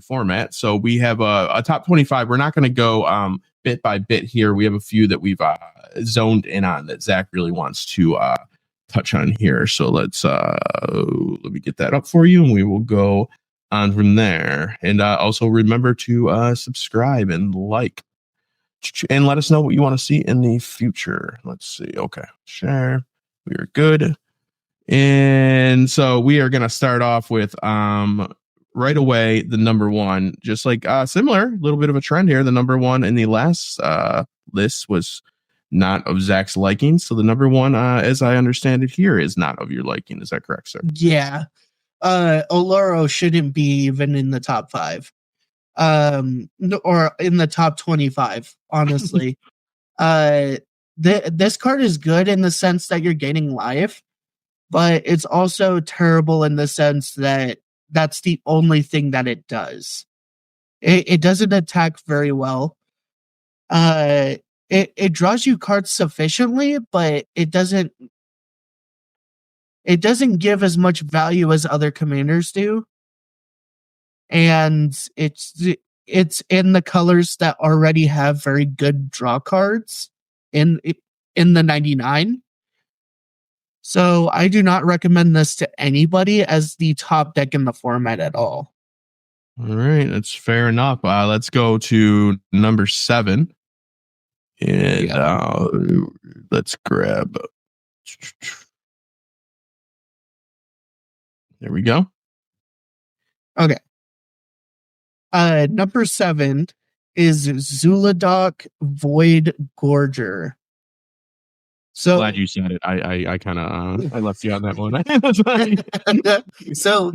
format. So we have a top 25. We're not going to go bit by bit here. We have a few that we've zoned in on that Zach really wants to touch on here. So let me get that up for you, and we will go on from there. And also remember to subscribe and like, and let us know what you want to see in the future. Let's see. Okay, share. We are good. And so we are going to start off with right away the number one, just like similar, a little bit of a trend here. The number one in the last list was not of Zach's liking. So the number one, as I understand it here, is not of your liking. Is that correct, sir? Yeah. Oloro shouldn't be even in the top 5. Or in the top 25, honestly. This card is good in the sense that you're gaining life, but it's also terrible in the sense that that's the only thing that it does. It doesn't attack very well. It draws you cards sufficiently, but it doesn't give as much value as other commanders do. And it's in the colors that already have very good draw cards in the 99. So I do not recommend this to anybody as the top deck in the format at all. All right, that's fair enough. Let's go to number 7. And let's grab. There we go. Okay. Number 7 is Zuladok Void Gorger. So glad you said it. I kind of I left you on that one. So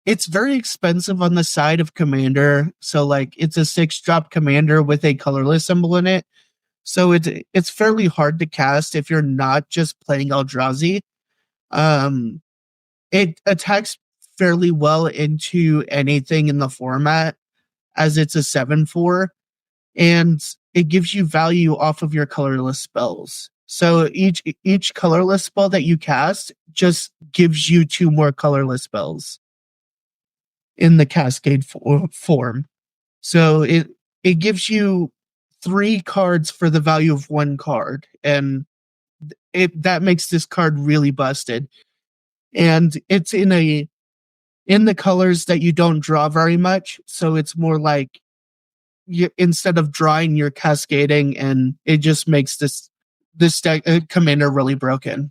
it's very expensive on the side of commander. So like it's a 6-drop commander with a colorless symbol in it. So it's fairly hard to cast if you're not just playing Eldrazi. It attacks fairly well into anything in the format as it's a 7/4, and it gives you value off of your colorless spells. So each colorless spell that you cast just gives you 2 more colorless spells in the cascade form. So it gives you 3 cards for the value of 1 card, and that makes this card really busted. And it's in the colors that you don't draw very much, so it's more like instead of drawing, you're cascading, and it just makes this deck, commander really broken.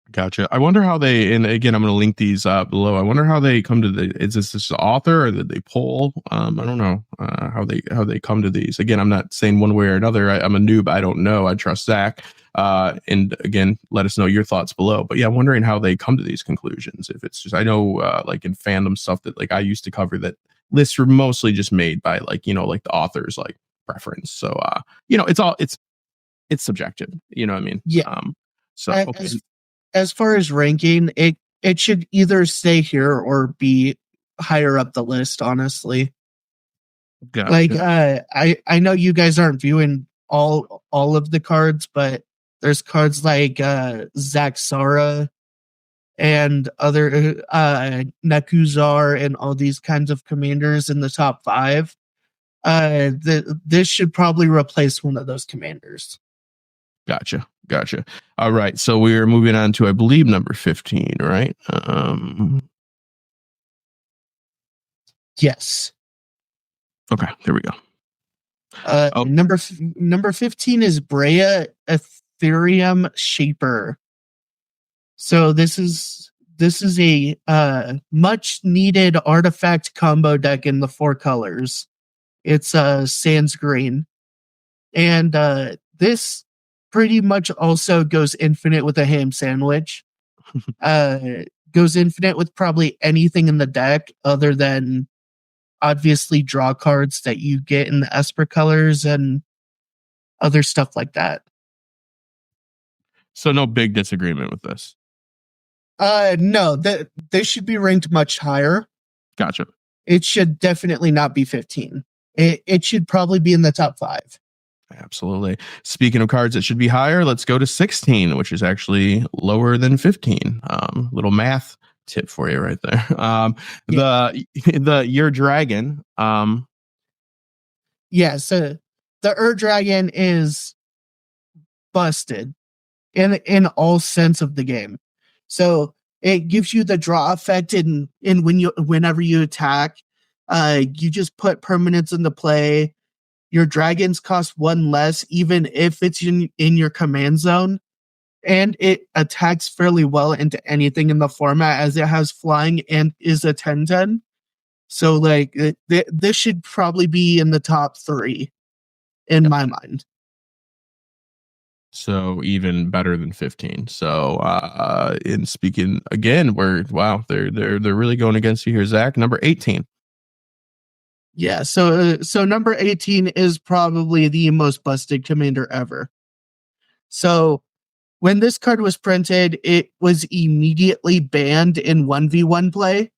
Gotcha. I wonder how they, and again, I'm going to link these below. I wonder how they come to is this the author, or did they poll? I don't know how they come to these. Again, I'm not saying one way or another. I'm a noob. I don't know. I trust Zach. And again, let us know your thoughts below. But yeah, I'm wondering how they come to these conclusions. If it's just, I know like in fandom stuff that like I used to cover, that lists were mostly just made by like the author's like preference. So it's subjective. You know what I mean? Yeah. So okay. As far as ranking, it should either stay here or be higher up the list, honestly. Gotcha. Like I know you guys aren't viewing all of the cards, but there's cards like Zaxara and other Nekuzar and all these kinds of commanders in the top 5. This should probably replace one of those commanders. Gotcha. All right. So we are moving on to, I believe, number 15, right? Yes. Okay. There we go. Number 15 is Brea Ethereum Shaper. So this is a much needed artifact combo deck in the 4 colors. It's Sans Green, and this pretty much also goes infinite with a ham sandwich. Goes infinite with probably anything in the deck other than obviously draw cards that you get in the Esper colors and other stuff like that. So no big disagreement with this. No, this should be ranked much higher. Gotcha. It should definitely not be 15. It should probably be in the top 5. Absolutely. Speaking of cards that should be higher, let's go to 16, which is actually lower than 15. Little math tip for you right there. The Your Dragon. Yeah, so the Dragon is busted in all sense of the game. So it gives you the draw effect in whenever you attack. You just put permanents into play. Your dragons cost 1 less, even if it's in your command zone. And it attacks fairly well into anything in the format, as it has flying and is a 10/10. So like this should probably be in the top 3 in my mind. So even better than 15. So in speaking again, they're really going against you here, Zach. Number 18. Yeah, so number 18 is probably the most busted commander ever. So when this card was printed, it was immediately banned in 1v1 play.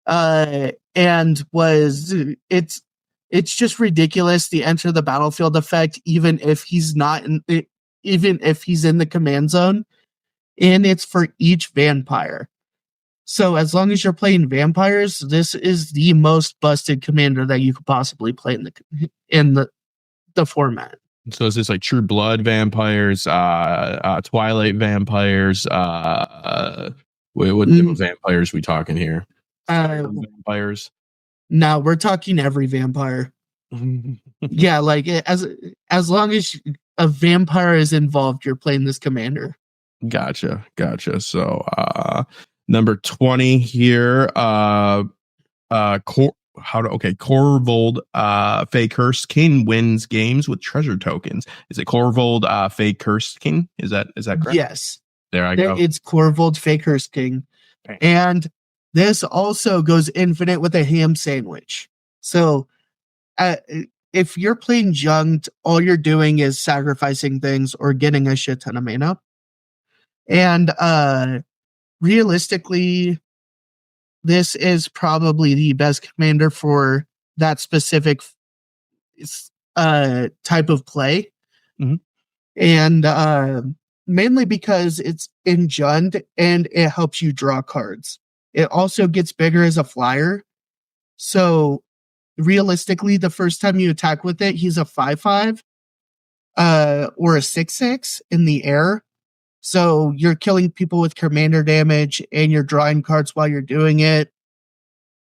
And it's just ridiculous, the enter the battlefield effect, even if he's in the command zone, and it's for each vampire. So as long as you're playing vampires, this is the most busted commander that you could possibly play in the format. So is this like True Blood vampires, Twilight vampires? What vampires we talking here? Vampires. No, we're talking every vampire. Yeah, like as long as a vampire is involved, you're playing this commander. Gotcha. So number 20 here. Corvold Fey Cursed King wins games with treasure tokens. Is it Corvold Fey Cursed King? Is that correct? Yes. There I go. It's Corvold Fey Cursed King. Okay. And this also goes infinite with a ham sandwich. So if you're playing Junked, all you're doing is sacrificing things or getting a shit ton of mana. And realistically, this is probably the best commander for that specific type of play. Mm-hmm. And mainly because it's enjund and it helps you draw cards. It also gets bigger as a flyer. So realistically, the first time you attack with it, he's a 5/5 or a 6/6 in the air. So you're killing people with commander damage and you're drawing cards while you're doing it.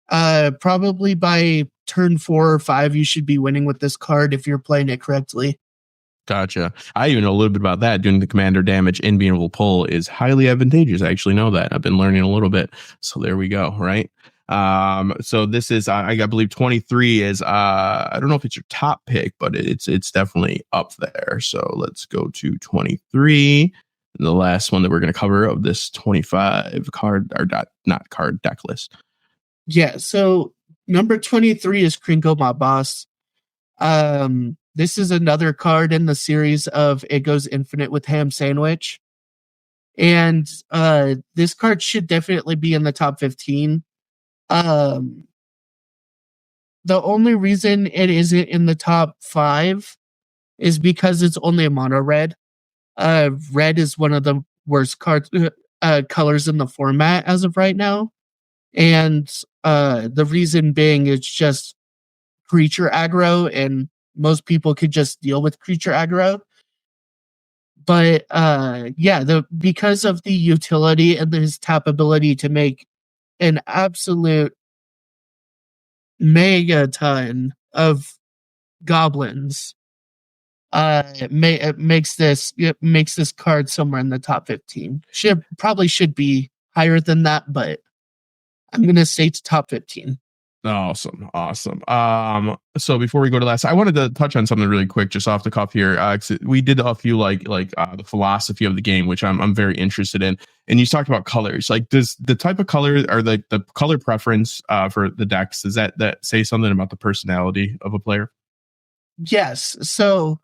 Probably by turn 4 or 5, you should be winning with this card if you're playing it correctly. Gotcha. I even know a little bit about that. Doing the commander damage in being able to pull is highly advantageous. I actually know that. I've been learning a little bit. So there we go. Right. So this is, I believe 23 is, I don't know if it's your top pick, but it's definitely up there. So let's go to 23. The last one that we're going to cover of this 25 card or not card deck list. Yeah. So number 23 is Crinkle My Boss. This is another card in the series of It Goes Infinite with Ham Sandwich. And this card should definitely be in the top 15. The only reason it isn't in the top 5 is because it's only a mono red. Red is one of the worst colors in the format as of right now. And the reason being it's just creature aggro, and most people could just deal with creature aggro. But because of the utility and his tap ability to make an absolute mega ton of goblins, it makes this card somewhere in the top 15. Probably should be higher than that, but I'm gonna say it's top 15. Awesome. So before we go to last, I wanted to touch on something really quick, just off the cuff here. We did a few like the philosophy of the game, which I'm very interested in. And you talked about colors. Like, does the type of color or the color preference for the decks, does that say something about the personality of a player? Yes. So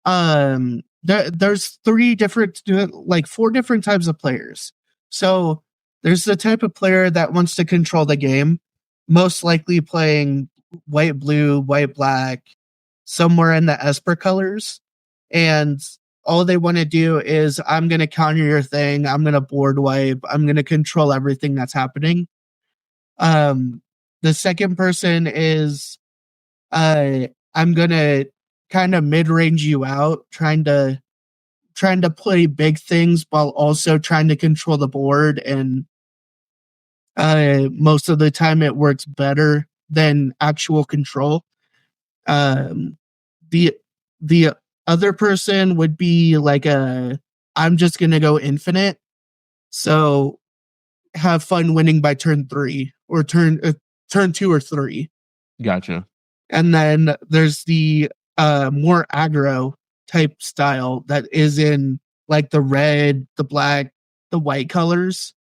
there's 4 different types of players. So there's the type of player that wants to control the game, most likely playing white, blue, white, black, somewhere in the Esper colors. And all they want to do is, I'm going to counter your thing. I'm going to board wipe. I'm going to control everything that's happening. The second person is, I'm going to kind of mid-range you out, trying to play big things while also trying to control the board. And most of the time it works better than actual control. The other person would be like I'm just going to go infinite. So have fun winning by turn 3 or turn 2 or 3. Gotcha. And then there's the more aggro type style that is in like the red, the black, the white colors.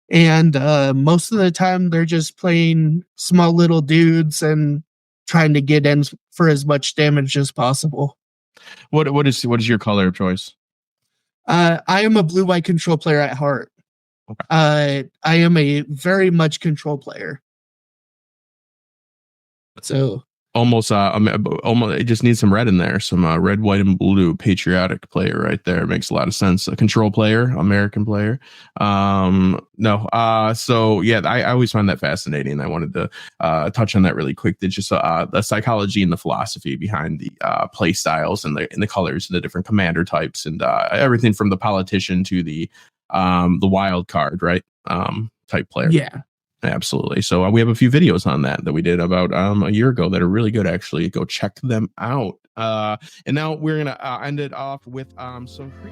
And most of the time they're just playing small little dudes and trying to get in for as much damage as possible. What is your color of choice? I am a blue-white control player at heart. Okay. I am a very much control player. So almost it just needs some red in there, some red, white, and blue patriotic player right there. Makes a lot of sense. A control player, American player. So yeah, I always find that fascinating. I wanted to touch on that really quick. That just the psychology and the philosophy behind the play styles and the colors and the different commander types and everything from the politician to the wild card, right? Type player. Yeah. Absolutely. So we have a few videos on that we did about a year ago that are really good. Actually, go check them out. And now we're gonna end it off with some free.